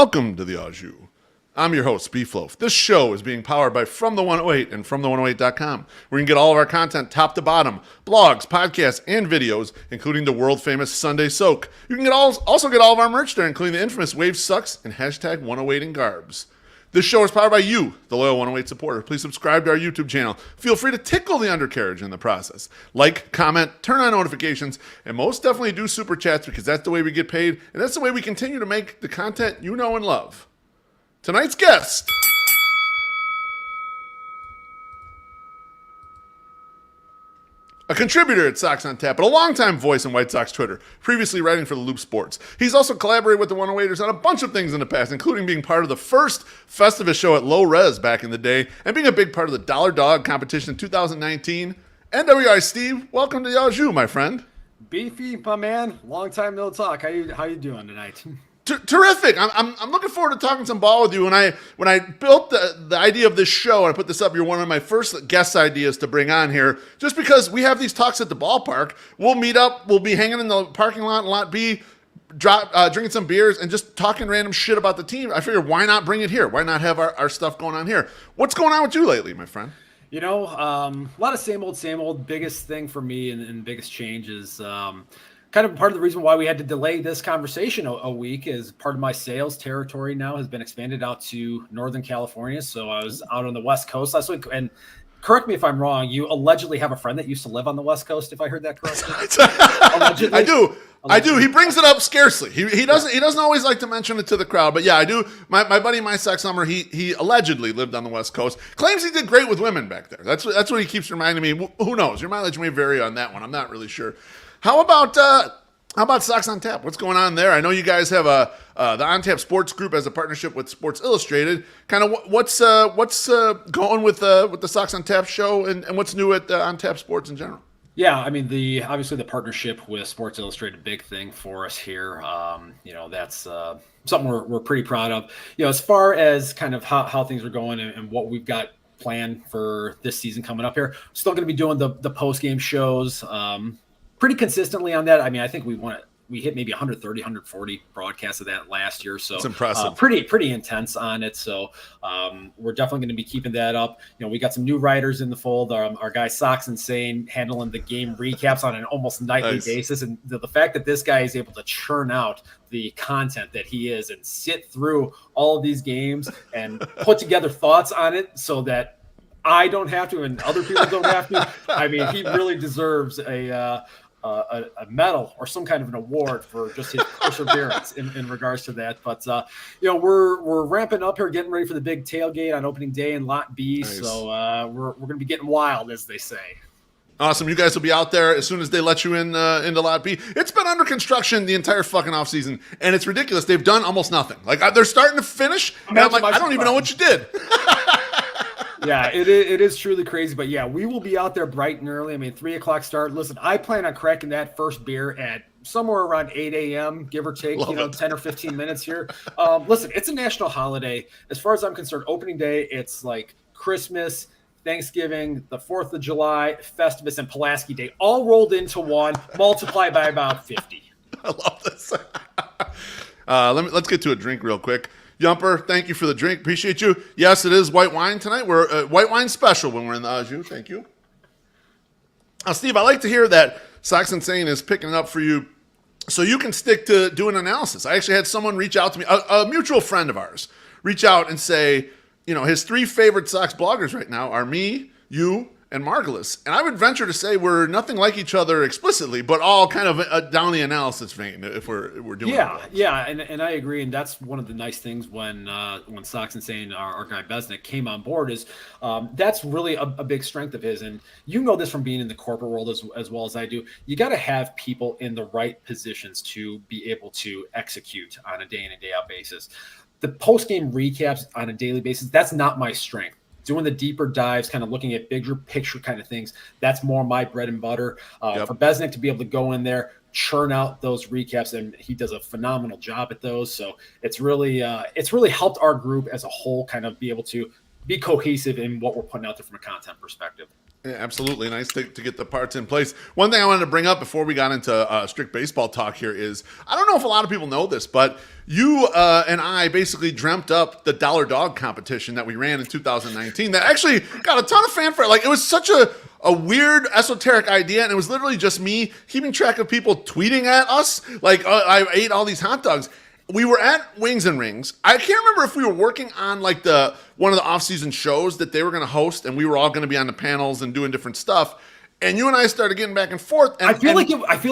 Welcome to the Au Jus. I'm your host, Beefloaf. This show is being powered by From the 108 and FromThe108.com, where you can get all of our content top to bottom, blogs, podcasts, and videos, including the world-famous Sunday Soak. You can also get all of our merch there, including the infamous Wave Sucks and hashtag 108 in Garbs. This show is powered by you, the loyal 108 supporter. Please subscribe to our YouTube channel. Feel free to tickle the undercarriage in the process. Like, comment, turn on notifications, and most definitely do super chats because that's the way we get paid, and that's the way we continue to make the content you know and love. Tonight's guest. A contributor at Sox On Tap, but a longtime voice in White Sox Twitter, previously writing for the Loop Sports. He's also collaborated with the 108ers on a bunch of things in the past, including being part of the first Festivus show at Low Res back in the day, and being a big part of the Dollar Dog competition in 2019. NWI Steve, welcome to the Au Jus, my friend. Beefy, my man. Long time no talk. How you doing tonight? Terrific. I'm looking forward to talking some ball with you. When I built the idea of this show and I put this up, you're one of my first guest ideas to bring on here, just because we have these talks at the ballpark. We'll meet up. We'll be hanging in the parking lot in Lot B, drinking some beers and just talking random shit about the team. I figured, why not bring it here? Why not have our stuff going on here? What's going on with you lately, my friend? You know, a lot of same old. Biggest thing for me and biggest change is kind of part of the reason why we had to delay this conversation a week is part of my sales territory now has been expanded out to Northern California. So I was out on the West Coast last week, and correct me if I'm wrong, you allegedly have a friend that used to live on the West Coast, if I heard that correctly. I do. He brings it up scarcely. He doesn't always like to mention it to the crowd, but yeah, I do. My buddy, my sex summer, he allegedly lived on the West Coast. Claims he did great with women back there. That's what he keeps reminding me. Who knows? Your mileage may vary on that one. I'm not really sure. How about Sox On Tap? What's going on there? I know you guys have the On Tap Sports Group as a partnership with Sports Illustrated. Kind of what's going with the Sox On Tap show and what's new at On Tap Sports in general? Yeah, I mean obviously the partnership with Sports Illustrated, big thing for us here. That's something we're pretty proud of. As far as kind of how things are going and what we've got planned for this season coming up here, still going to be doing the post game shows. Pretty consistently on that. I mean, I think we hit maybe 130, 140 broadcasts of that last year. So it's impressive. Pretty intense on it. So we're definitely going to be keeping that up. We got some new writers in the fold. Our guy Sox Insane handling the game recaps on an almost nightly basis. And the fact that this guy is able to churn out the content that he is and sit through all of these games and put together thoughts on it so that I don't have to and other people don't have to. I mean, he really deserves a medal or some kind of an award for just his perseverance in regards to that. But we're ramping up here, getting ready for the big tailgate on opening day in Lot B. Nice. So we're going to be getting wild, as they say. Awesome. You guys will be out there as soon as they let you in into Lot B. It's been under construction the entire fucking offseason, and it's ridiculous. They've done almost nothing. Like, they're starting to finish, and I'm like, I don't even know what you did. Yeah, it is truly crazy. But, yeah, we will be out there bright and early. I mean, 3 o'clock start. Listen, I plan on cracking that first beer at somewhere around 8 a.m., give or take, 10 or 15 minutes here. Listen, it's a national holiday. As far as I'm concerned, opening day, it's like Christmas, Thanksgiving, the 4th of July, Festivus, and Pulaski Day, all rolled into one, multiplied by about 50. I love this. Let's get to a drink real quick. Yumper, thank you for the drink. Appreciate you. Yes, it is white wine tonight. We're white wine special when we're in the Au Jus. Thank you. Steve, I like to hear that Sox Insane is picking it up for you so you can stick to doing analysis. I actually had someone reach out to me, a mutual friend of ours, reach out and say, his 3 favorite Sox bloggers right now are me, you, and Margulis. And I would venture to say we're nothing like each other explicitly, but all kind of down the analysis vein if we're doing it. Yeah, and I agree. And that's one of the nice things when Sox Insane, our guy Besnick, came on board is that's really a big strength of his. And you know this from being in the corporate world as well as I do. You got to have people in the right positions to be able to execute on a day in and day out basis. The post-game recaps on a daily basis, that's not my strength. Doing the deeper dives, kind of looking at bigger picture kind of things, that's more my bread and butter. For Besnick to be able to go in there, churn out those recaps, and he does a phenomenal job at those. So it's really helped our group as a whole kind of be able to be cohesive in what we're putting out there from a content perspective. Yeah, absolutely. Nice to get the parts in place. One thing I wanted to bring up before we got into strict baseball talk here is, I don't know if a lot of people know this, but you and I basically dreamt up the dollar dog competition that we ran in 2019 that actually got a ton of fanfare. Like, it was such a weird esoteric idea, and it was literally just me keeping track of people tweeting at us like, I ate all these hot dogs. We were at Wings and Rings. I can't remember if we were working on like one of the off-season shows that they were going to host, and we were all going to be on the panels and doing different stuff. And you and I started getting back and forth. And, I feel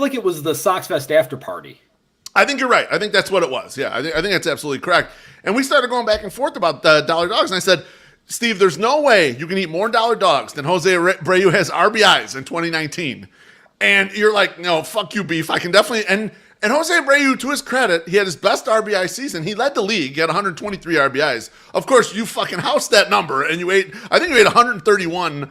like it was the Sox Fest after party. I think you're right. I think that's what it was. Yeah, I think that's absolutely correct. And we started going back and forth about the dollar dogs. And I said, Steve, there's no way you can eat more dollar dogs than Jose Abreu has RBIs in 2019. And you're like, no, fuck you, Beef. I can definitely. And Jose Abreu, to his credit, he had his best RBI season. He led the league. He had 123 RBIs. Of course, you fucking housed that number, and I think you ate 131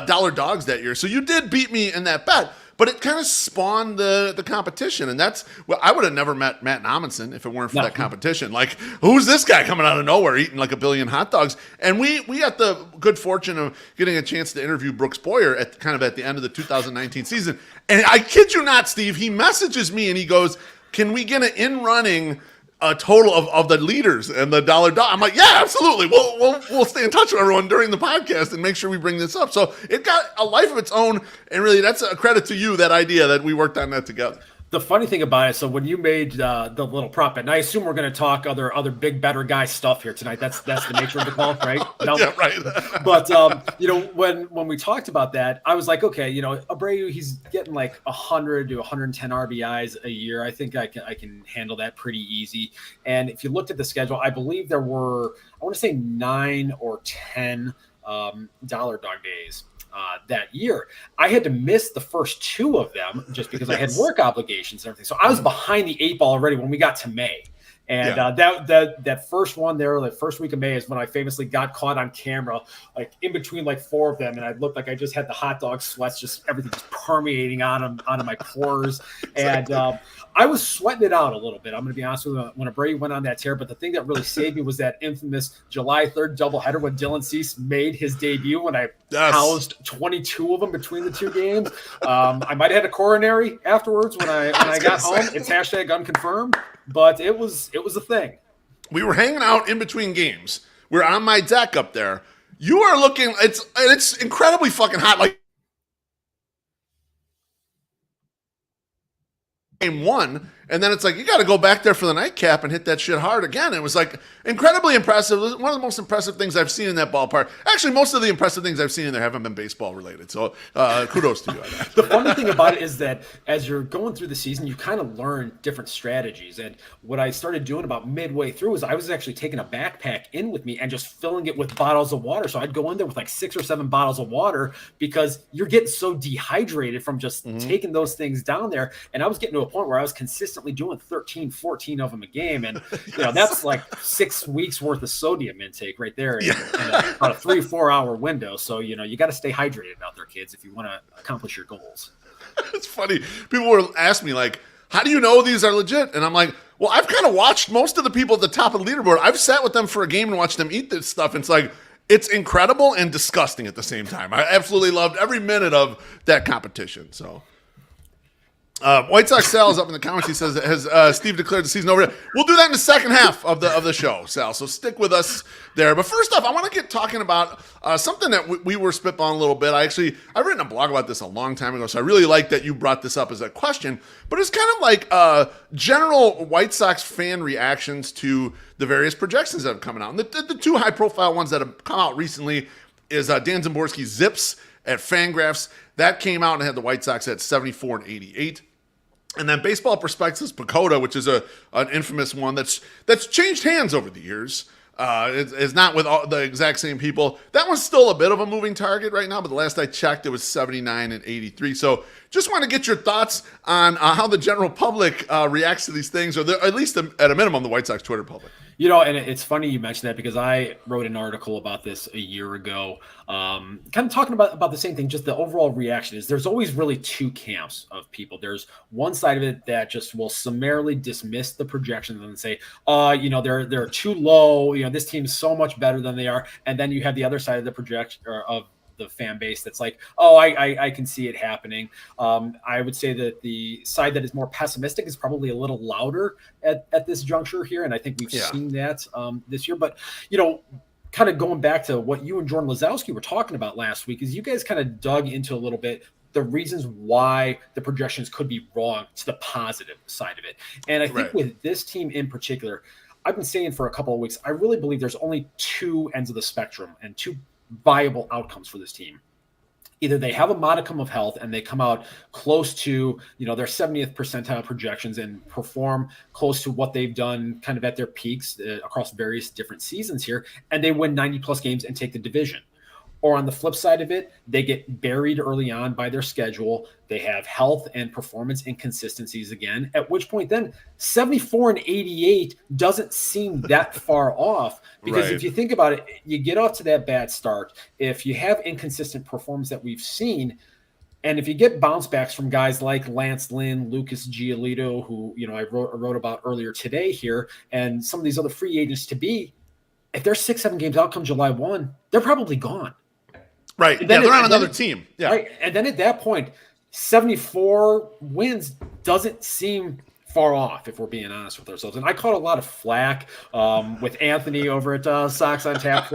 dollar dogs that year. So you did beat me in that bet. But it kind of spawned the competition, and I would have never met Matt Amundsen if it weren't for that competition. Like, who's this guy coming out of nowhere eating like a billion hot dogs? And we had the good fortune of getting a chance to interview Brooks Boyer at the end of the 2019 season. And I kid you not, Steve, he messages me and he goes, "Can we get an in-running a total of the leaders and the dollar dog?" I'm like, yeah, absolutely. We'll stay in touch with everyone during the podcast and make sure we bring this up. So it got a life of its own, and really that's a credit to you, that idea that we worked on that together. The funny thing about it, so when you made the little prop, and I assume we're going to talk other big, better guy stuff here tonight. That's the nature of the call, right? No? Yeah, right. But when we talked about that, I was like, okay, Abreu, he's getting like 100 to 110 RBIs a year. I think I can handle that pretty easy. And if you looked at the schedule, I believe there were, I want to say 9 or 10 dollar dog days. That year, I had to miss the first 2 of them just because I had work obligations and everything. So I was behind the 8 ball already when we got to May. And that first one there, the first week of May, is when I famously got caught on camera, like in between like 4 of them, and I looked like I just had the hot dog sweats, just everything just permeating onto my pores. And I was sweating it out a little bit. I'm going to be honest with you, when Abreu went on that tear. But the thing that really saved me was that infamous July 3rd doubleheader when Dylan Cease made his debut, when I housed 22 of them between the 2 games. I might have had a coronary afterwards when I got home. It's hashtag unconfirmed, but it was a thing. We were hanging out in between games. We're on my deck up there. You are looking. It's incredibly fucking hot. Like, game 1, and then it's like you got to go back there for the nightcap and hit that shit hard again. It was like incredibly impressive. It was one of the most impressive things I've seen in that ballpark. Actually, most of the impressive things I've seen in there haven't been baseball related. So kudos to you on that. The funny thing about it is that as you're going through the season, you kind of learn different strategies. And what I started doing about midway through is I was actually taking a backpack in with me and just filling it with bottles of water. So I'd go in there with like 6 or 7 bottles of water, because you're getting so dehydrated from just taking those things down there. And I was getting to a point where I was consistently doing 13, 14 of them a game. And, that's like 6 weeks worth of sodium intake right there in about a 3-4 hour window. So, you got to stay hydrated out there, kids, if you want to accomplish your goals. It's funny. People will ask me, like, how do you know these are legit? And I'm like, well, I've kind of watched most of the people at the top of the leaderboard. I've sat with them for a game and watched them eat this stuff. And it's like, it's incredible and disgusting at the same time. I absolutely loved every minute of that competition. So White Sox Sal is up in the comments. He says, has Steve declared the season over? We'll do that in the second half of the show, Sal. So stick with us there. But first off, I want to get talking about something that we were spitballing a little bit. I've written a blog about this a long time ago, so I really like that you brought this up as a question. But it's kind of like general White Sox fan reactions to the various projections that have come out. And the 2 high-profile ones that have come out recently is Dan Zimborski's Zips at Fangraphs. That came out and had the White Sox at 74 and 88. And then Baseball Prospectus Pacoda, which is an infamous one that's changed hands over the years. It's not with all the exact same people. That one's still a bit of a moving target right now, but the last I checked, it was 79 and 83. So just want to get your thoughts on how the general public reacts to these things, or at least at a minimum, the White Sox Twitter public. And it's funny you mentioned that, because I wrote an article about this a year ago, kind of talking about the same thing. Just the overall reaction is there's always really 2 camps of people. There's one side of it that just will summarily dismiss the projections and say, they're too low. This team's so much better than they are. And then you have the other side of the projection, or of the fan base that's like, oh, I can see it happening. I would say that the side that is more pessimistic is probably a little louder at this juncture here, and I think we've seen that this year. But kind of going back to what you and Jordan Lazowski were talking about last week, is you guys kind of dug into a little bit the reasons why the projections could be wrong to the positive side of it. And I think with this team in particular, I've been saying for a couple of weeks, I really believe there's only two ends of the spectrum and two viable outcomes for this team. Either they have a modicum of health and they come out close to, their 70th percentile projections and perform close to what they've done kind of at their peaks across various different seasons here, and they win 90 plus games and take the division. Or on the flip side of it, they get buried early on by their schedule. They have health and performance inconsistencies again, at which point then 74 and 88 doesn't seem that far off. Because if you think about it, you get off to that bad start. If you have inconsistent performance that we've seen, and if you get bounce backs from guys like Lance Lynn, Lucas Giolito, who I wrote about earlier today here, and some of these other free agents to be, if they're 6-7 games out come July 1, they're probably gone. Right. Yeah, they're on another team. Yeah. Right. And then at that point, 74 wins doesn't seem far off, if we're being honest with ourselves. And I caught a lot of flack with Anthony over at Sox on Tap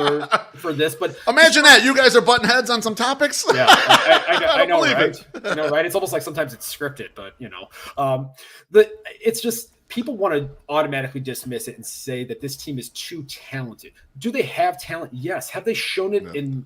for this. But imagine that. You guys are butting heads on some topics. Yeah, I know, right? I know, right? It's almost like sometimes it's scripted, but it's just people want to automatically dismiss it and say that this team is too talented. Do they have talent? Yes. Have they shown it in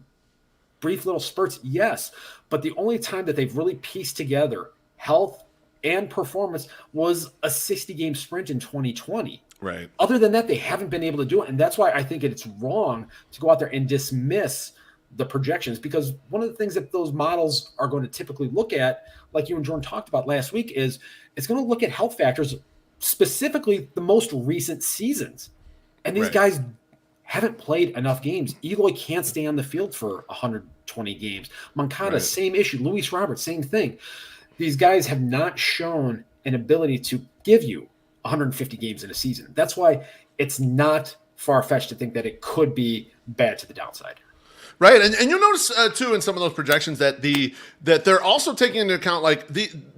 brief little spurts? Yes. But the only time that they've really pieced together health and performance was a 60-game sprint in 2020. Right. Other than that, they haven't been able to do it. And that's why I think it's wrong to go out there and dismiss the projections, because one of the things that those models are going to typically look at, like you and Jordan talked about last week, is it's going to look at health factors, specifically the most recent seasons. And these guys haven't played enough games. Eloy can't stay on the field for 120 games. Moncada, same issue. Luis Roberts, same thing. These guys have not shown an ability to give you 150 games in a season. That's why it's not far-fetched to think that it could be bad to the downside. Right, and you'll notice too in some of those projections that they're also taking into account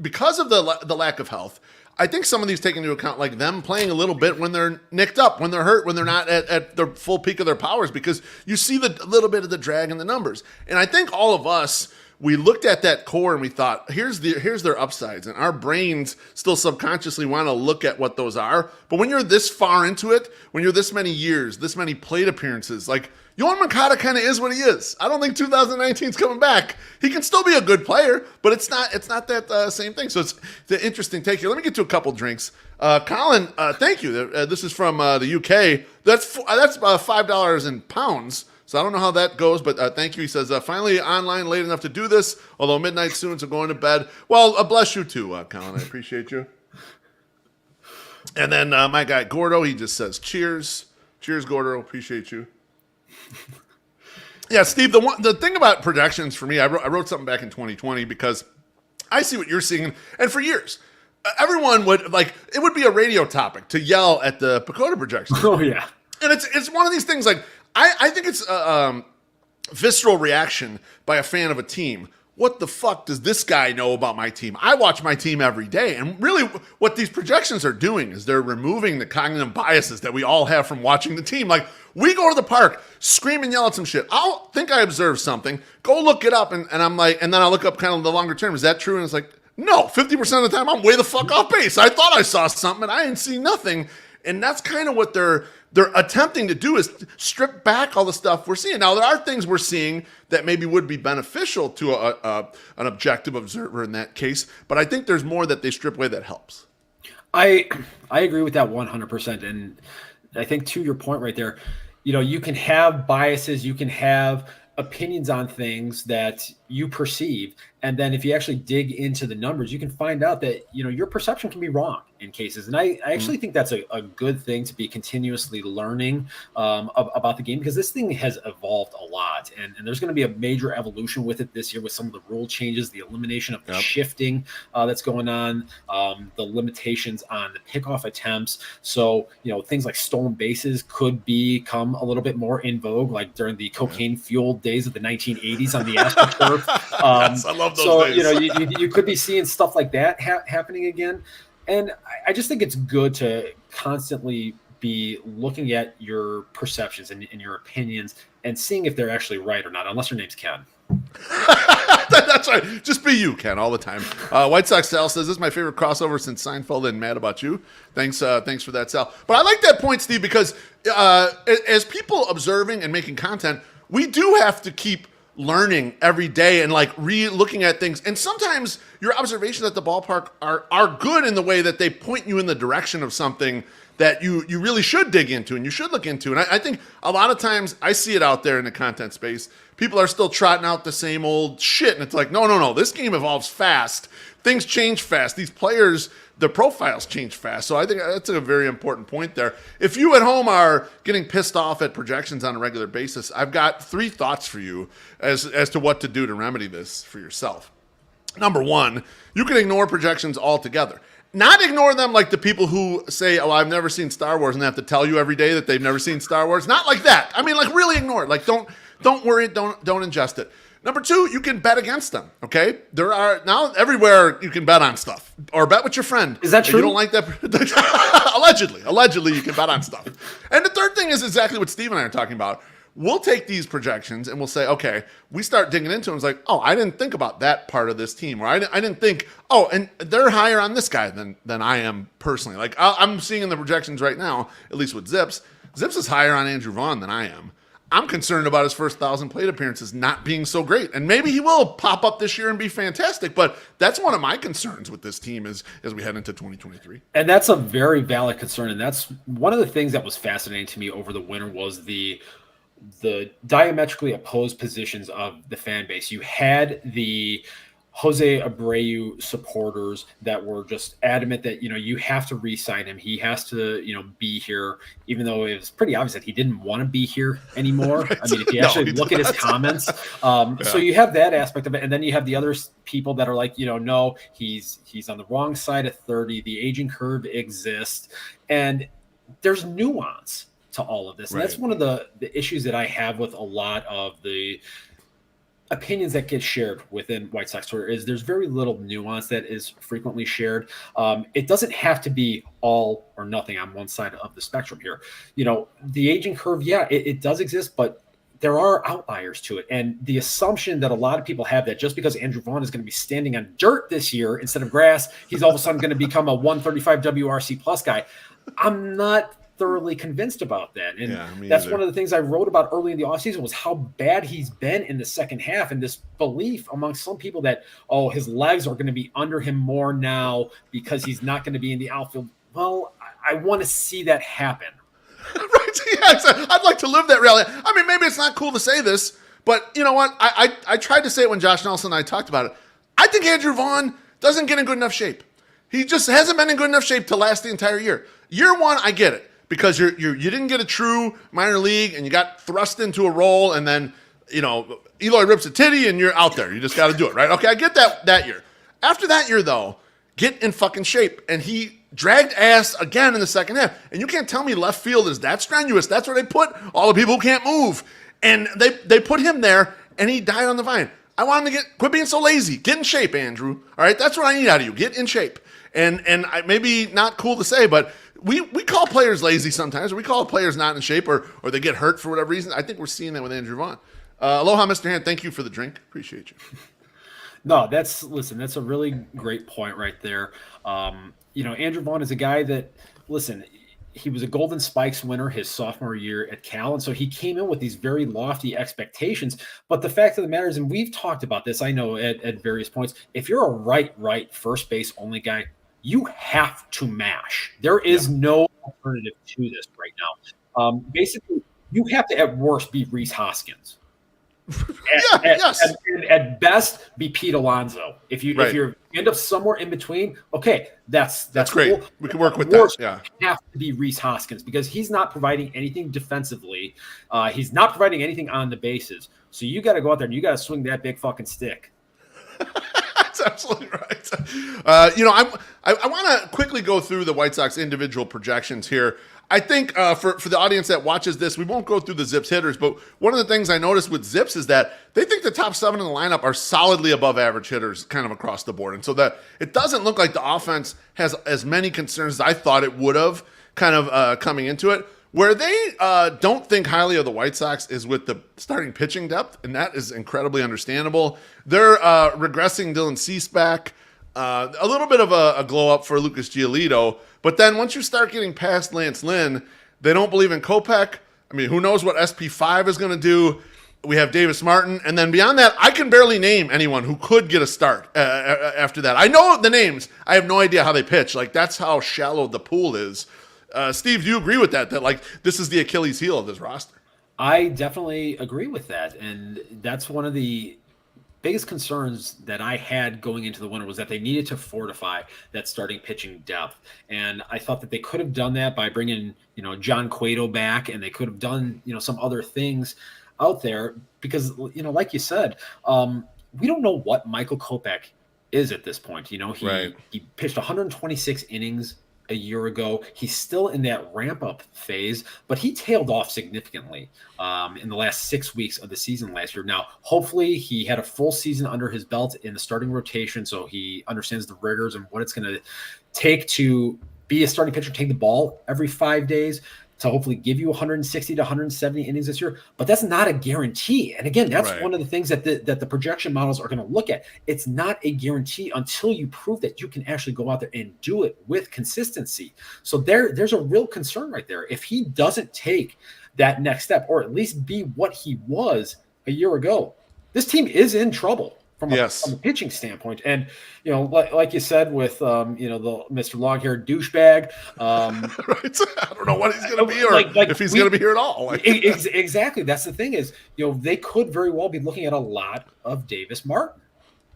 because of the lack of health. I think some of these take into account like them playing a little bit when they're nicked up, when they're hurt, when they're not at the full peak of their powers, because you see the little bit of the drag in the numbers. And I think all of us, we looked at that core and we thought, here's their upsides, and our brains still subconsciously want to look at what those are. But when you're this far into it, when you're this many years, this many plate appearances, like Yohan Moncada kind of is what he is. I don't think 2019 is coming back. He can still be a good player, but it's not that same thing. So it's the interesting take here. Let me get to a couple drinks. Colin, thank you. This is from the UK. That's $5 in pounds. So I don't know how that goes, but thank you. He says, finally online late enough to do this, although midnight soon, so going to bed. Well, bless you too, Colin. I appreciate you. And then my guy Gordo, he just says, cheers. Cheers, Gordo. Appreciate you. Yeah, Steve, the thing about projections for me, I wrote something back in 2020 because I see what you're seeing. And for years, everyone would, it would be a radio topic to yell at the Pacoda projections. Oh, yeah. And it's one of these things, I think it's a visceral reaction by a fan of a team. What the fuck does this guy know about my team? I watch my team every day. And really what these projections are doing is they're removing the cognitive biases that we all have from watching the team. Like, we go to the park, scream and yell at some shit. I'll think I observed something, go look it up, and I'm like, and then I'll look up kind of the longer term. Is that true? And it's like, no, 50% of the time I'm way the fuck off base. I thought I saw something and I didn't see nothing. And that's kind of what they're attempting to do, is strip back all the stuff we're seeing. Now, there are things we're seeing that maybe would be beneficial to an objective observer in that case, but I think there's more that they strip away that helps. I agree with that 100%. And I think to your point right there, you can have biases, you can have opinions on things that you perceive. And then if you actually dig into the numbers, you can find out that, your perception can be wrong in cases. And I actually think that's a good thing, to be continuously learning about the game, because this thing has evolved a lot. And there's going to be a major evolution with it this year, with some of the rule changes, the elimination of the shifting that's going on, the limitations on the pickoff attempts. So, things like stolen bases could become a little bit more in vogue, like during the cocaine-fueled days of the 1980s on the AstroTurf. Yes, I love those days. You could be seeing stuff like that happening again. And I just think it's good to constantly be looking at your perceptions and your opinions and seeing if they're actually right or not, unless your name's Ken. That's right. Just be you, Ken, all the time. White Sox Sal says, this is my favorite crossover since Seinfeld and Mad About You. Thanks for that, Sal. But I like that point, Steve, because as people observing and making content, we do have to keep learning every day and like looking at things. And sometimes your observations at the ballpark are good in the way that they point you in the direction of something that you really should dig into and you should look into. And I think a lot of times I see it out there in the content space. People are still trotting out the same old shit. And it's like, no. This game evolves fast. Things change fast. These players, the profiles change fast. So I think that's a very important point there. If you at home are getting pissed off at projections on a regular basis, I've got 3 thoughts for you as to what to do to remedy this for yourself. Number 1, you can ignore projections altogether. Not ignore them like the people who say, oh, I've never seen Star Wars, and they have to tell you every day that they've never seen Star Wars. Not like that. I mean, like really ignore it. Like don't worry, don't ingest it. Number 2, you can bet against them, okay? There are now everywhere you can bet on stuff or bet with your friend. Is that true? You don't like that? Allegedly, you can bet on stuff. And the third thing is exactly what Steve and I are talking about. We'll take these projections and we'll say, okay, we start digging into them. It's like, oh, I didn't think about that part of this team. Or I didn't think, oh, and they're higher on this guy than I am personally. Like I'm seeing in the projections right now, at least with Zips. Zips is higher on Andrew Vaughn than I am. I'm concerned about his first 1,000 plate appearances not being so great. And maybe he will pop up this year and be fantastic, but that's one of my concerns with this team as we head into 2023. And that's a very valid concern. And that's one of the things that was fascinating to me over the winter was the diametrically opposed positions of the fan base. You had the Jose Abreu supporters that were just adamant that, you have to re-sign him. He has to, be here, even though it was pretty obvious that he didn't want to be here anymore. Right. I mean, if you actually look at his comments. So you have that aspect of it. And then you have the other people that are like, no, he's on the wrong side of 30. The aging curve exists. And there's nuance to all of this. And that's one of the issues that I have with a lot of the opinions that get shared within White Sox Twitter is there's very little nuance that is frequently shared. It doesn't have to be all or nothing on one side of the spectrum here. The aging curve, it does exist, but there are outliers to it. And the assumption that a lot of people have that just because Andrew Vaughn is going to be standing on dirt this year instead of grass, he's all of a sudden going to become a 135 WRC plus guy. I'm not thoroughly convinced about that. And that's one of the things I wrote about early in the offseason was how bad he's been in the second half, and this belief amongst some people that, his legs are going to be under him more now because he's not going to be in the outfield. Well, I want to see that happen. Right. Yes. I'd like to live that reality. I mean, maybe it's not cool to say this, but you know what? I tried to say it when Josh Nelson and I talked about it. I think Andrew Vaughn doesn't get in good enough shape. He just hasn't been in good enough shape to last the entire year. Year one, I get it. Because you didn't get a true minor league and you got thrust into a role and then, Eloy rips a titty and you're out there. You just got to do it, right? Okay, I get that year. After that year, though, get in fucking shape. And he dragged ass again in the second half. And you can't tell me left field is that strenuous. That's where they put all the people who can't move. And they put him there and he died on the vine. I want him to quit being so lazy. Get in shape, Andrew. All right, that's what I need out of you. Get in shape. And maybe not cool to say, but we call players lazy sometimes, or we call players not in shape, or they get hurt for whatever reason. I think we're seeing that with Andrew Vaughn. Aloha, Mr. Hand. Thank you for the drink. Appreciate you. No, that's a really great point right there. Andrew Vaughn is a guy that, he was a Golden Spikes winner his sophomore year at Cal, and so he came in with these very lofty expectations. But the fact of the matter is, and we've talked about this, I know at various points, if you're a right first base only guy, you have to mash. There is no alternative to this right now. Basically, you have to at worst be Rhys Hoskins. At best, be Pete Alonso. If you end up somewhere in between, okay, that's great. Cool. We can work with that. Yeah, have to be Rhys Hoskins because he's not providing anything defensively. He's not providing anything on the bases. So you got to go out there and you got to swing that big fucking stick. That's absolutely right. I want to quickly go through the White Sox individual projections here. I think for the audience that watches this, we won't go through the Zips hitters, but one of the things I noticed with Zips is that they think the top 7 in the lineup are solidly above average hitters kind of across the board. And so that it doesn't look like the offense has as many concerns as I thought it would have kind of coming into it. Where they don't think highly of the White Sox is with the starting pitching depth, and that is incredibly understandable. They're regressing Dylan Cease back, a little bit of a glow up for Lucas Giolito, but then once you start getting past Lance Lynn, they don't believe in Kopech. I mean, who knows what SP5 is going to do? We have Davis Martin, and then beyond that, I can barely name anyone who could get a start after that. I know the names. I have no idea how they pitch. Like, that's how shallow the pool is. Steve, do you agree with that? That like this is the Achilles heel of this roster? I definitely agree with that, and that's one of the biggest concerns that I had going into the winter was that they needed to fortify that starting pitching depth, and I thought that they could have done that by bringing John Cueto back, and they could have done some other things out there because like you said, we don't know what Michael Kopech is at this point. He pitched 126 innings a year ago. He's still in that ramp up phase, but he tailed off significantly in the last 6 weeks of the season last year. Now, hopefully he had a full season under his belt in the starting rotation, so he understands the rigors and what it's going to take to be a starting pitcher, take the ball every 5 days to hopefully give you 160 to 170 innings this year, but that's not a guarantee. And again, that's one of the things that the projection models are going to look at. It's not a guarantee until you prove that you can actually go out there and do it with consistency. So there's a real concern right there. If he doesn't take that next step, or at least be what he was a year ago, this team is in trouble from a pitching standpoint. And, like you said with, the Mr. Long-haired douchebag. Right. I don't know what he's going to be or if he's going to be here at all. Exactly. That's the thing is, they could very well be looking at a lot of Davis Martin.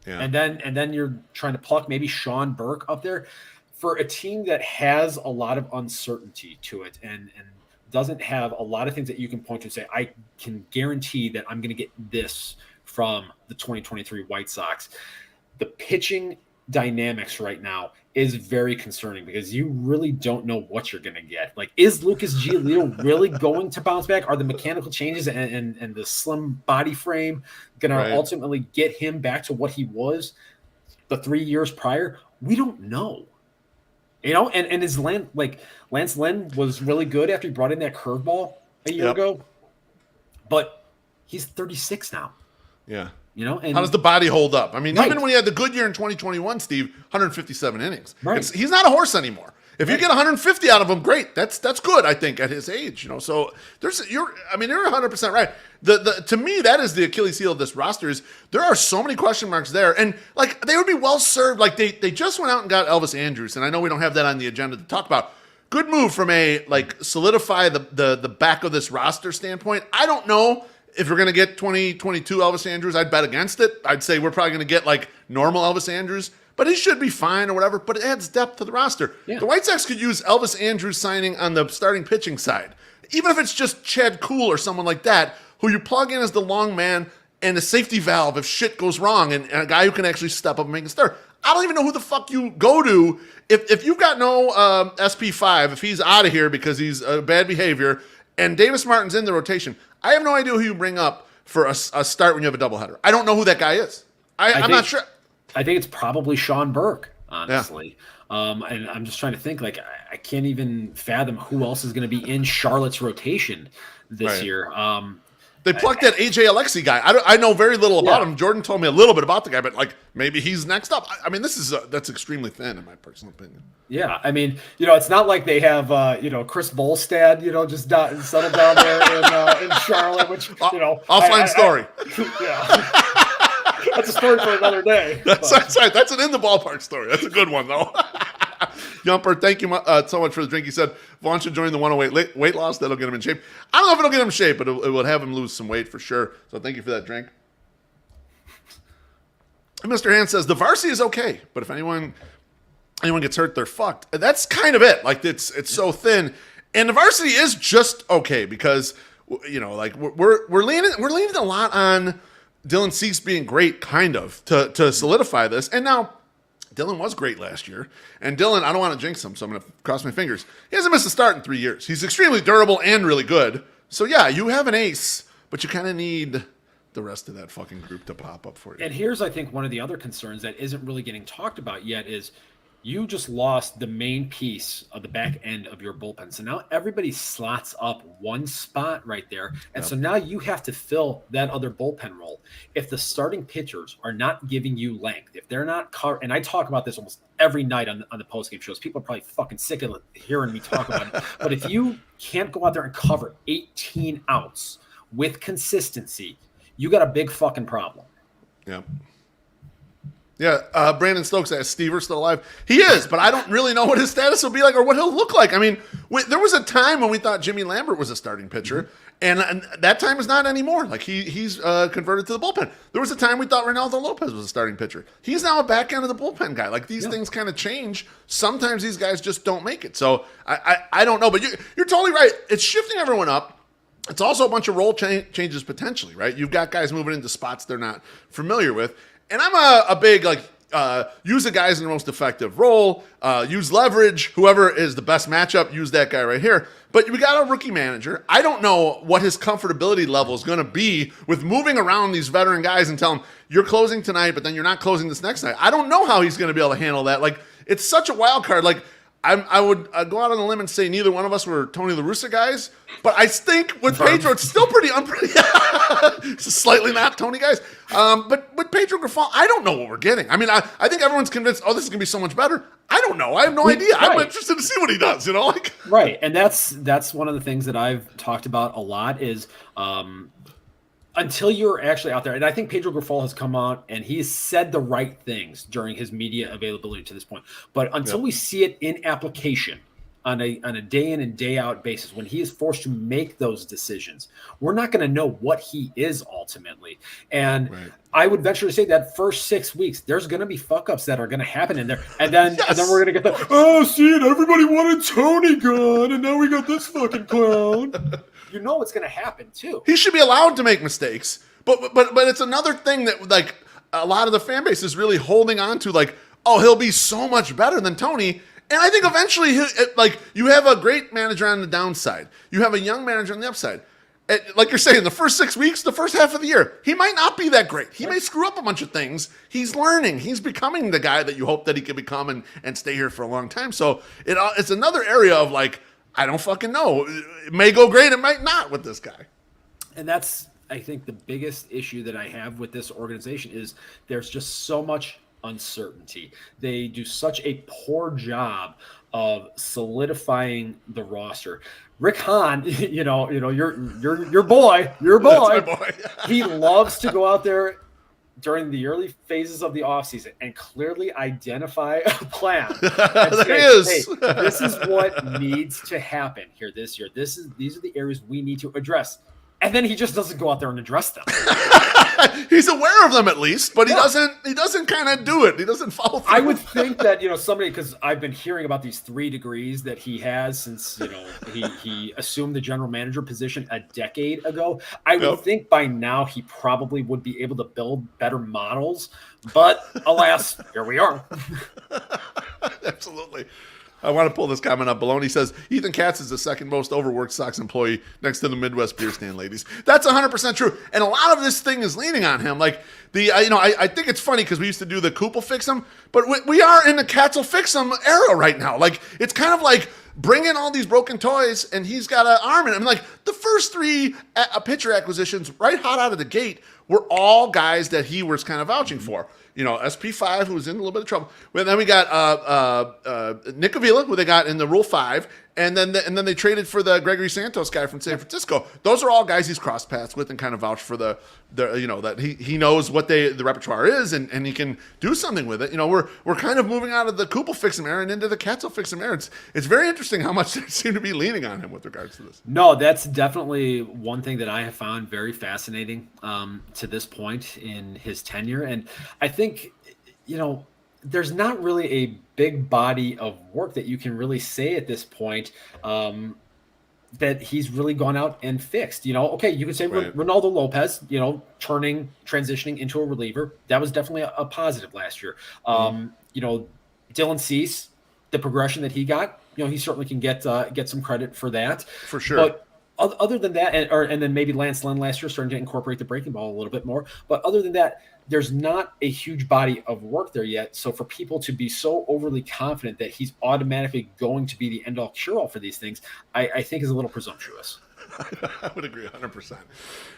Yeah. And then you're trying to pluck maybe Sean Burke up there for a team that has a lot of uncertainty to it and doesn't have a lot of things that you can point to and say, I can guarantee that I'm going to get this from the 2023 White Sox. The pitching dynamics right now is very concerning because you really don't know what you're going to get. Like, is Lucas Giolito really going to bounce back? Are the mechanical changes and the slim body frame going to ultimately get him back to what he was the 3 years prior? We don't know. And his Lance Lynn was really good after he brought in that curveball a year ago, but he's 36 now. Yeah. And how does the body hold up? I mean, even when he had the good year in 2021, Steve, 157 innings. Right. He's not a horse anymore. If you get 150 out of him, great. That's good, I think, at his age. So you're 100% right. To me, that is the Achilles heel of this roster is there are so many question marks there. And they would be well served. Like they just went out and got Elvis Andrus, and I know we don't have that on the agenda to talk about. Good move from a solidify the back of this roster standpoint. I don't know if we're going to get 2022 Elvis Andrus. I'd bet against it. I'd say we're probably going to get normal Elvis Andrus, but he should be fine or whatever. But it adds depth to the roster. Yeah. The White Sox could use Elvis Andrus signing on the starting pitching side, even if it's just Chad Kuhl or someone like that, who you plug in as the long man and a safety valve if shit goes wrong, and a guy who can actually step up and make a start. I don't even know who the fuck you go to if you've got no SP5, if he's out of here because he's bad behavior, and Davis Martin's in the rotation. I have no idea who you bring up for a start when you have a doubleheader. I don't know who that guy is. I'm not sure. I think it's probably Sean Burke, honestly. Yeah. And I'm just trying to think, I can't even fathom who else is going to be in Charlotte's rotation this year. They plucked that AJ Alexi guy. I know very little about him. Jordan told me a little bit about the guy, but maybe he's next up. I mean, that's extremely thin in my personal opinion. Yeah, I mean, it's not like they have Chris Volstad, just settled down there in Charlotte, which offline story. Yeah. That's a story for another day. That's right. That's an in the ballpark story. That's a good one though. Yumper, thank you so much for the drink. He said Vaughn should join the 108 weight loss. That'll get him in shape. I don't know if it'll get him in shape, but it will have him lose some weight for sure. So thank you for that drink. And Mr. Hand says the varsity is okay, but if anyone gets hurt, they're fucked. That's kind of it. Like it's so thin, and the varsity is just okay because like we're leaning a lot on Dylan Cease being great, kind of to solidify this. And now Dylan was great last year, and Dylan, I don't want to jinx him, so I'm going to cross my fingers. He hasn't missed a start in 3 years. He's extremely durable and really good. So yeah, you have an ace, but you kind of need the rest of that fucking group to pop up for you. And here's, I think, one of the other concerns that isn't really getting talked about yet is you just lost the main piece of the back end of your bullpen. So now everybody slots up one spot right there. And so now you have to fill that other bullpen role. If the starting pitchers are not giving you length, if they're not and I talk about this almost every night on the postgame shows. People are probably fucking sick of hearing me talk about it. But if you can't go out there and cover 18 outs with consistency, you got a big fucking problem. Yeah. Yeah, Brandon Stokes asks, Steve still alive? He is, but I don't really know what his status will be like or what he'll look like. I mean, there was a time when we thought Jimmy Lambert was a starting pitcher, and that time is not anymore. Like, he's converted to the bullpen. There was a time we thought Ronaldo Lopez was a starting pitcher. He's now a back end of the bullpen guy. Like, these things kind of change. Sometimes these guys just don't make it. So, I don't know, but you're totally right. It's shifting everyone up. It's also a bunch of role changes potentially, right? You've got guys moving into spots they're not familiar with. And I'm a big, use the guys in the most effective role, use leverage, whoever is the best matchup, use that guy right here. But we got a rookie manager. I don't know what his comfortability level is going to be with moving around these veteran guys and tell him, you're closing tonight, but then you're not closing this next night. I don't know how he's going to be able to handle that. Like, it's such a wild card. Like, I would go out on a limb and say neither one of us were Tony La Russa guys, but I think with Pedro, it's still pretty slightly not Tony guys. But with Pedro Grifol, I don't know what we're getting. I mean, I think everyone's convinced, this is going to be so much better. I don't know. I have no idea. Right. I'm interested to see what he does, Right, and that's one of the things that I've talked about a lot is until you're actually out there, and I think Pedro Grifol has come out and he's said the right things during his media availability to this point. But until we see it in application on a day in and day out basis, when he is forced to make those decisions, we're not going to know what he is ultimately. And I would venture to say that first 6 weeks, there's going to be fuck ups that are going to happen in there. And then we're going to get everybody wanted Tony gone, and now we got this fucking clown. You know what's going to happen too. He should be allowed to make mistakes, but it's another thing that like a lot of the fan base is really holding on to. Like, he'll be so much better than Tony, and I think eventually, you have a great manager on the downside, you have a young manager on the upside. Like you're saying, the first 6 weeks, the first half of the year, he might not be that great. He may screw up a bunch of things. He's learning. He's becoming the guy that you hope that he can become and stay here for a long time. So it's another area of like, I don't fucking know. It may go great. It might not with this guy. And that's, I think, the biggest issue that I have with this organization is there's just so much uncertainty. They do such a poor job of solidifying the roster. Rick Hahn, your boy. That's my boy. He loves to go out there during the early phases of the offseason and clearly identify a plan. Hey, this is what needs to happen here this year. These are the areas we need to address. And then he just doesn't go out there and address them. He's aware of them at least, but he doesn't kind of do it. He doesn't follow through. I would think that, somebody, because I've been hearing about these 3 degrees that he has since, he assumed the general manager position a decade ago. I would think by now he probably would be able to build better models, but alas, here we are. Absolutely. I want to pull this comment up. Baloney says, Ethan Katz is the second most overworked Sox employee next to the Midwest beer stand ladies. That's 100% true. And a lot of this thing is leaning on him. Like, I think it's funny because we used to do the Coop will fix him, but we are in the Katz will fix him era right now. Like, it's kind of like bring in all these broken toys and he's got an arm in him. Like, the first 3 pitcher acquisitions right hot out of the gate were all guys that he was kind of vouching for. SP5, who was in a little bit of trouble. Well, then we got Nick Avila, who they got in the Rule 5, And then they traded for the Gregory Santos guy from San Francisco. Those are all guys he's crossed paths with and kind of vouched for the that he knows what the repertoire is and he can do something with it. We're kind of moving out of the Kupel fix him era and into the Ketzel fix him era. It's very interesting how much they seem to be leaning on him with regards to this. No, that's definitely one thing that I have found very fascinating to this point in his tenure. And I think, there's not really a big body of work that you can really say at this point that he's really gone out and fixed. Okay, you could say right. Ronaldo Lopez, transitioning into a reliever. That was definitely a positive last year. Dylan Cease, the progression that he got, he certainly can get some credit for that. For sure. But other than that, and then maybe Lance Lynn last year starting to incorporate the breaking ball a little bit more. But other than that, there's not a huge body of work there yet. So for people to be so overly confident that he's automatically going to be the end-all cure-all for these things, I think is a little presumptuous. I would agree 100%.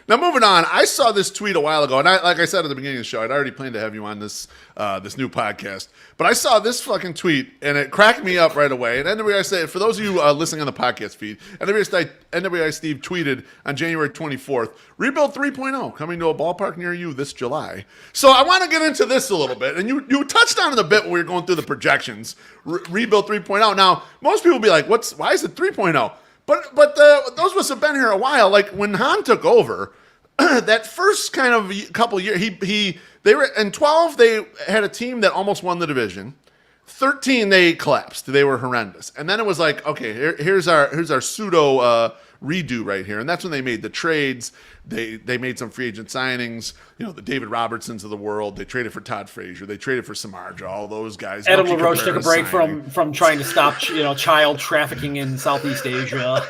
Now, moving on, I saw this tweet a while ago, and like I said at the beginning of the show, I'd already planned to have you on this new podcast, but I saw this fucking tweet, and it cracked me up right away. And NWI Steve, for those of you listening on the podcast feed, NWI Steve tweeted on January 24th, Rebuild 3.0 coming to a ballpark near you this July. So I want to get into this a little bit, and you touched on it a bit when we were going through the projections, Rebuild 3.0. Now, most people will be like, why is it 3.0? But those of us have been here a while. Like when Han took over, that first kind of couple years, they were in 12. They had a team that almost won the division. 13, they collapsed. They were horrendous. And then it was like, okay, here's our pseudo redo right here. And that's when they made the trades. They made some free agent signings. The David Robertsons of the world. They traded for Todd Frazier. They traded for Samardzija. All those guys. Adam LaRoche took a break from trying to stop child trafficking in Southeast Asia.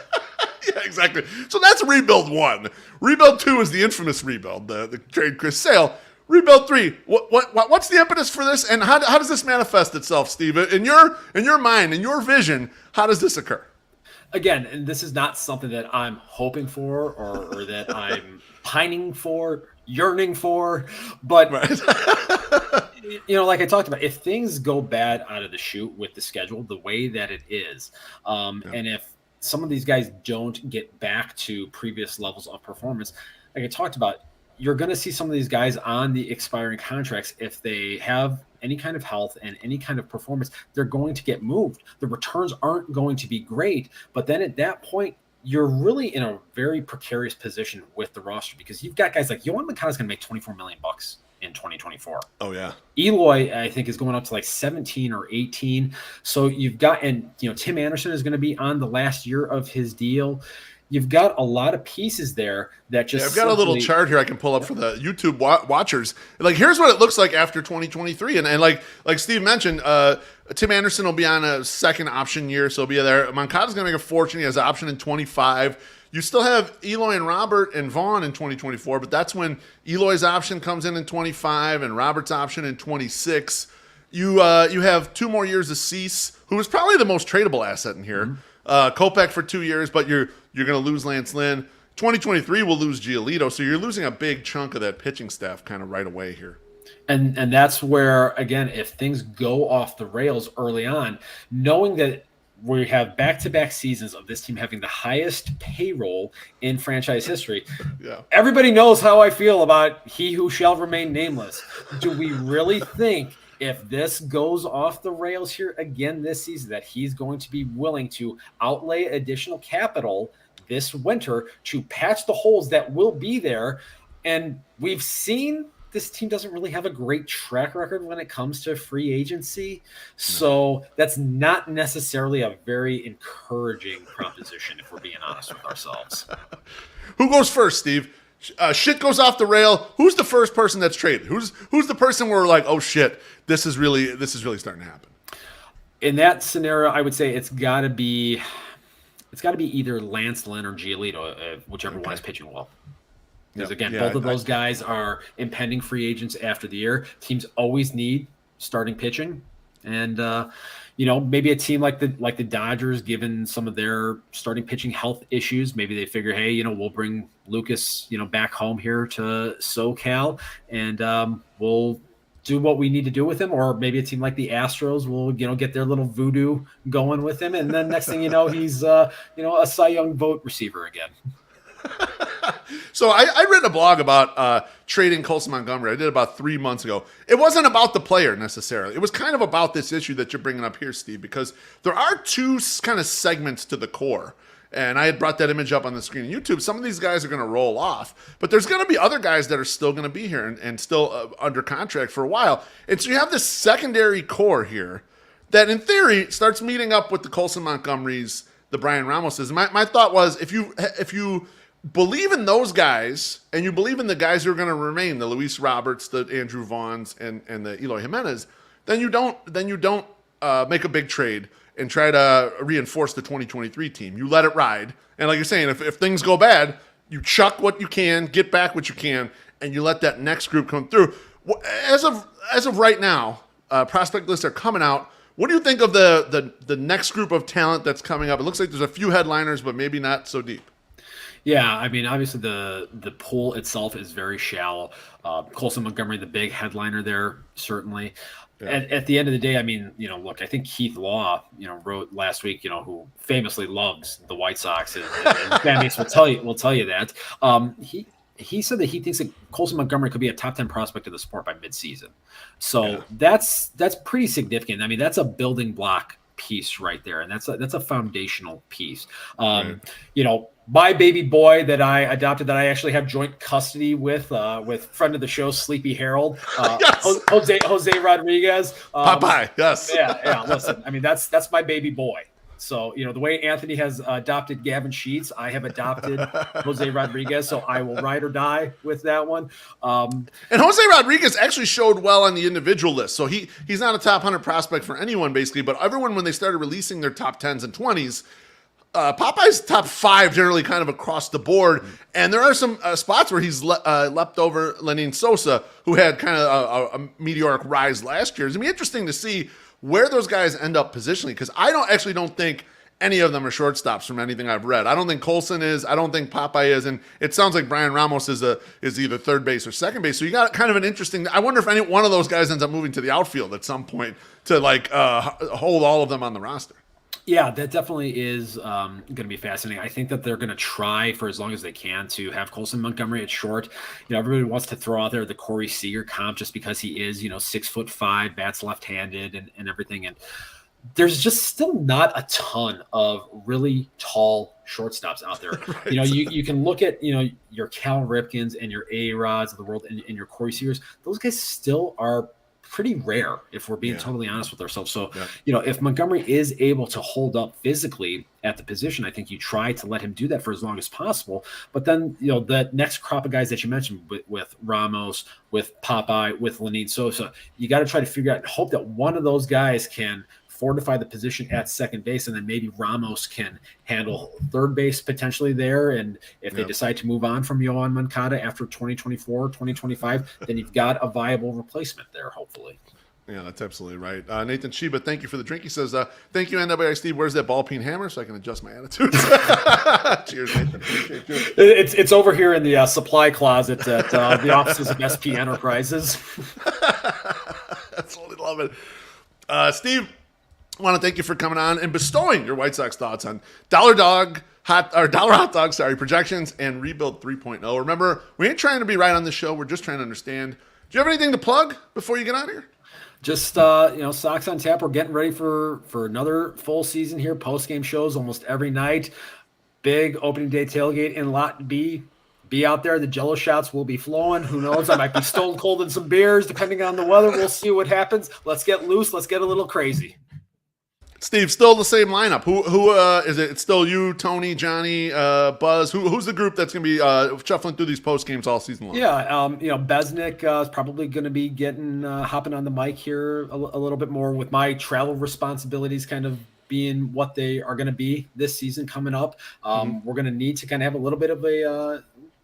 Yeah, exactly. So that's Rebuild 1. Rebuild 2 is the infamous rebuild, the trade Chris Sale. Rebuild 3. What's the impetus for this, and how does this manifest itself, Steve? In your mind, in your vision, how does this occur? Again, and this is not something that I'm hoping for or that I'm pining for, yearning for, but right. Like I talked about, if things go bad out of the chute with the schedule, the way that it is, and if some of these guys don't get back to previous levels of performance, like I talked about, you're going to see some of these guys on the expiring contracts. If they have any kind of health and any kind of performance, they're going to get moved. The returns aren't going to be great, but then at that point, you're really in a very precarious position with the roster because you've got guys like Yohan Moncada's going to make $24 million in 2024. Oh yeah. Eloy, I think, is going up to like 17 or 18. So you've got, and Tim Anderson is going to be on the last year of his deal. You've got a lot of pieces there that just. I've got a little chart here I can pull up for the YouTube watchers. Like, here's what it looks like after 2023, and like Steve mentioned, Tim Anderson will be on a second option year, so he'll be there. Moncada's going to make a fortune. He has an option in 25. You still have Eloy and Robert and Vaughn in 2024, but that's when Eloy's option comes in 25 and Robert's option in 26. You have 2 more years of Cease, who is probably the most tradable asset in here. Kopech for 2 years, but you're going to lose Lance Lynn. 2023 will lose Giolito, so you're losing a big chunk of that pitching staff kind of right away here. And that's where, again, if things go off the rails early on, knowing that we have back-to-back seasons of this team having the highest payroll in franchise history. Yeah. Everybody knows how I feel about he who shall remain nameless. Do we really think if this goes off the rails here again this season that he's going to be willing to outlay additional capital this winter to patch the holes that will be there? And we've seen this team doesn't really have a great track record when it comes to free agency. So that's not necessarily a very encouraging proposition if we're being honest with ourselves. Who goes first, Steve? Shit goes off the rail. Who's the first person that's traded? Who's the person where we're like, oh shit, this is really starting to happen? In that scenario, I would say it's got to be either Lance Lynn or Giolito, whichever one is pitching well. Because again, both of those guys are impending free agents after the year. Teams always need starting pitching, and maybe a team like the Dodgers, given some of their starting pitching health issues, maybe they figure, hey, we'll bring Lucas, back home here to SoCal, and we'll do what we need to do with him, or maybe a team like the Astros will, get their little voodoo going with him. And then next thing you know, he's, a Cy Young vote receiver again. So I read a blog about trading Colson Montgomery. I did about 3 months ago. It wasn't about the player necessarily. It was kind of about this issue that you're bringing up here, Steve, because there are two kind of segments to the core. And I had brought that image up on the screen on YouTube. Some of these guys are going to roll off, but there's going to be other guys that are still going to be here and still under contract for a while. And so you have this secondary core here that, in theory, starts meeting up with the Colson Montgomerys, the Brian Ramoses. My thought was, if you believe in those guys and you believe in the guys who are going to remain, the Luis Roberts, the Andrew Vaughns, and the Eloy Jimenez, then you don't make a big trade and try to reinforce the 2023 team. You let it ride. And like you're saying, if things go bad, you chuck what you can, get back what you can, and you let that next group come through. As of right now, prospect lists are coming out. What do you think of the next group of talent that's coming up? It looks like there's a few headliners, but maybe not so deep. Yeah, I mean, obviously the pool itself is very shallow. Colson Montgomery, the big headliner there, certainly. Yeah. At the end of the day, I mean, look, I think Keith Law, wrote last week, who famously loves the White Sox, and fan base will tell you that. He said that he thinks that Colson Montgomery could be a top 10 prospect of the sport by midseason. So that's pretty significant. I mean, that's a building block piece right there, and that's a foundational piece. My baby boy that I adopted, that I actually have joint custody with friend of the show, Sleepy Harold, yes. Jose Rodriguez. Popeye, yes. Yeah. Listen, I mean, that's my baby boy. So, the way Anthony has adopted Gavin Sheets, I have adopted Jose Rodriguez. So I will ride or die with that one. And Jose Rodriguez actually showed well on the individual list. So he's not a top 100 prospect for anyone, basically. But everyone, when they started releasing their top 10s and 20s, Popeye's top 5 generally kind of across the board. And there are some spots where he's leapt over Lenin Sosa, who had kind of a meteoric rise last year. It's going to be interesting to see where those guys end up positionally, because I don't think any of them are shortstops from anything I've read. I don't think Colson is. I don't think Popeye is. And it sounds like Brian Ramos is either third base or second base. So you got kind of an interesting – I wonder if any one of those guys ends up moving to the outfield at some point to hold all of them on the roster. Yeah, that definitely is going to be fascinating. I think that they're going to try for as long as they can to have Colson Montgomery at short. Everybody wants to throw out there the Corey Seager comp just because he is, 6'5", bats left-handed and everything. And there's just still not a ton of really tall shortstops out there. Right. You can look at, your Cal Ripkins and your A-Rods of the world and your Corey Seagers. Those guys still are pretty rare, if we're being totally honest with ourselves. So, if Montgomery is able to hold up physically at the position, I think you try to let him do that for as long as possible. But then, the next crop of guys that you mentioned with Ramos, with Popeye, with Lenin Sosa, you got to try to figure out and hope that one of those guys can fortify the position at second base, and then maybe Ramos can handle third base potentially there. And if they decide to move on from Yohan Moncada after 2024, 2025, then you've got a viable replacement there, hopefully. Yeah, that's absolutely right. Nathan Sheba, thank you for the drink. He says, thank you, NWI Steve. Where's that ball peen hammer so I can adjust my attitude? Cheers, Nathan. It's over here in the supply closet at the offices of SP Enterprises. Absolutely love it. Steve, I want to thank you for coming on and bestowing your White Sox thoughts on Dollar Hot Dogs, projections, and Rebuild 3.0. Remember, we ain't trying to be right on this show. We're just trying to understand. Do you have anything to plug before you get out of here? Just, Sox on Tap. We're getting ready for another full season here. Post-game shows almost every night. Big opening day tailgate in Lot B. Be out there. The Jello shots will be flowing. Who knows? I might be stone cold in some beers, depending on the weather. We'll see what happens. Let's get loose. Let's get a little crazy. Steve, still the same lineup. Who is it? It's still you, Tony, Johnny, Buzz. Who's the group that's going to be shuffling through these post games all season long? Yeah, Besnick is probably going to be getting hopping on the mic here a little bit more with my travel responsibilities kind of being what they are going to be this season coming up. We're going to need to kind of have a little bit of a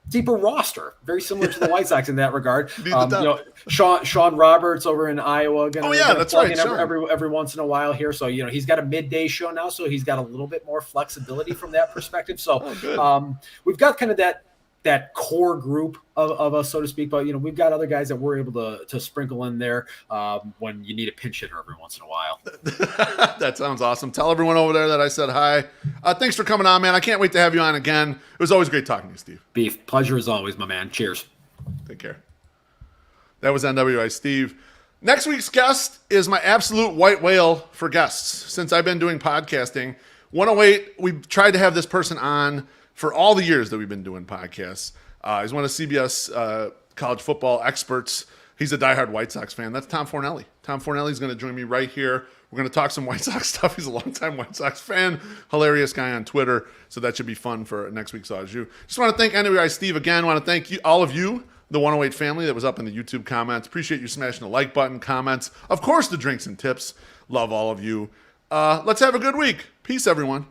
deeper roster, very similar to the White Sox in that regard. Sean Roberts over in Iowa. That's right. Every once in a while here. So, he's got a midday show now, so he's got a little bit more flexibility from that perspective. So we've got kind of that that core group of us, so to speak. But, we've got other guys that we're able to sprinkle in there when you need a pinch hitter every once in a while. That sounds awesome. Tell everyone over there that I said hi. Thanks for coming on, man. I can't wait to have you on again. It was always great talking to you, Steve. Beef, pleasure as always, my man. Cheers. Take care. That was NWI Steve. Next week's guest is my absolute white whale for guests. Since I've been doing podcasting, 108, we've tried to have this person on for all the years that we've been doing podcasts. He's one of CBS college football experts. He's a diehard White Sox fan. That's Tom Fornelli. Tom Fornelli is going to join me right here. We're going to talk some White Sox stuff. He's a longtime White Sox fan, hilarious guy on Twitter. So that should be fun for next week's Au Jus. Just want to thank NWI Steve again. Want to thank you, all of you, the 108 family that was up in the YouTube comments. Appreciate you smashing the like button, comments. Of course, the drinks and tips. Love all of you. Let's have a good week. Peace, everyone.